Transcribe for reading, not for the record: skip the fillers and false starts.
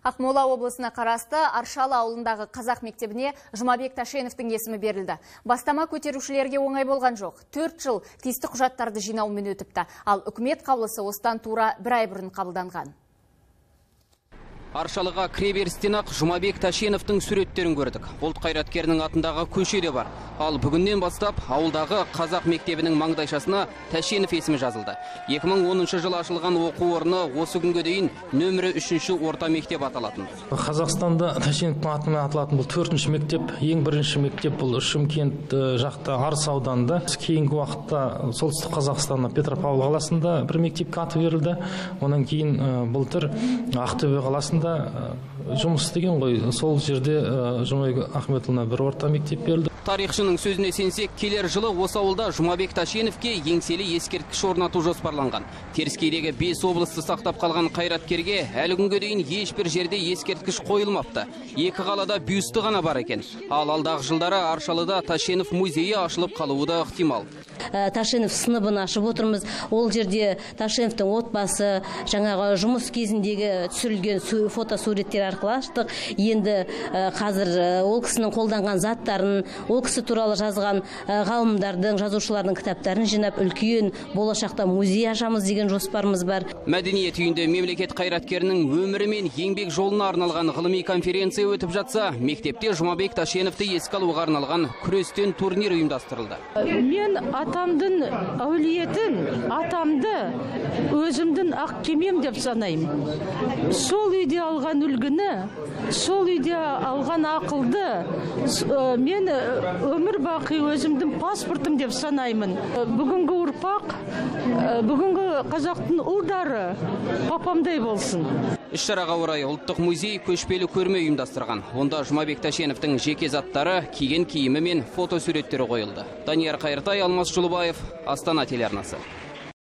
Ақмола облысына қарасты Аршалы ауылындағы қазақ мектебіне Жұмабек Ташеновтың есімі берілді. Бастама көтерушілерге оңай болған жоқ. 4 жыл тиісті құжаттарды жинаумен өтіпті, ал үкімет қаулысы осыдан тура 1 ай бұрын қабылданған. Аршалыға кіреберістен-ақ Жұмабек Ташеновтың суреттерін көрдік. Ұлт қайраткерінің атындағы көше де бар. Ал бүгіннен бастап ауылдағы қазақ мектебінің маңдайшасына Ташенов есімі жазылды. 2010 жылы ашылған оқу орны осы күнге дейін нөмірі 3-ші орта мектеп аталатын. Қазақстанда Ташеновтың атымен аталатын бұл 4-ші мектеп, ең бірінші мектеп бұл Шымкент жақта Арыс ауданында. Кейінгі уақытта солтүстік Қазақстанда Петропавл қаласында бір мектепке аты берілді. Онан кейін былтыр Ақтөбе қаласында жұмыс істеген ғой. Сол жерде Жұмабек Ахметұлына бір орта мектеп берілді. Тарихшының сөзіне сенсек, келер жылы осы ауылда Жұмабек Ташеновке еңселі ескерткіш орнату жоспарланған. Теріскейдегі 5 облысты сақтап қалған қайраткерге әлі күнге дейін ешбір жерде ескерткіш қойылмапты. 2 қалада бюсті ғана бар екен. Ал алдағы жылдары Аршалыда Ташенов музейі ашылып қалуы да ықтимал. Ташенов сыныбын ашып отырмыз. Ол жерде Ташеновтың отбасы, жаңағы жұмыс кезіндегі түсірілген фотосуреттер арқылы аштық. Енді қазір ол кісінің қолданған заттарын, ол кісі туралы жазған ғалымдардың, жазушылардың кітаптарын жинап, үлкен болашақта музей ашамыз деген жоспарымыз бар. Мәдениет үйінде мемлекет қайраткерінің өмірі мен еңбек жолына арналған ғылыми конференция өтіп жатса, мектепте Жұмабек Ташеновты еске алуға арналған күрестен турнир ұйымдастырылды. Мен атамдың әулиетін, атамды өзімдің ақ кемем деп санаймын. Сол үйде алған үлгіні, сол үйде алған ақылды мен өмір бақи өзімдің паспортым деп санаймын. Бүгінгі ұрпақ, бүгінгі қазақтың ұлдары папамдай болсын. Іс-шараға орай ұлттық музей көшпелі көрме ұйымдастырған. Онда Жұмабек Ташеновтың жеке заттары, киген киімі мен фотосуреттері қойылды. Данияр Қайыртай, Алмас Жұлыбаев, Астана телеарнасы.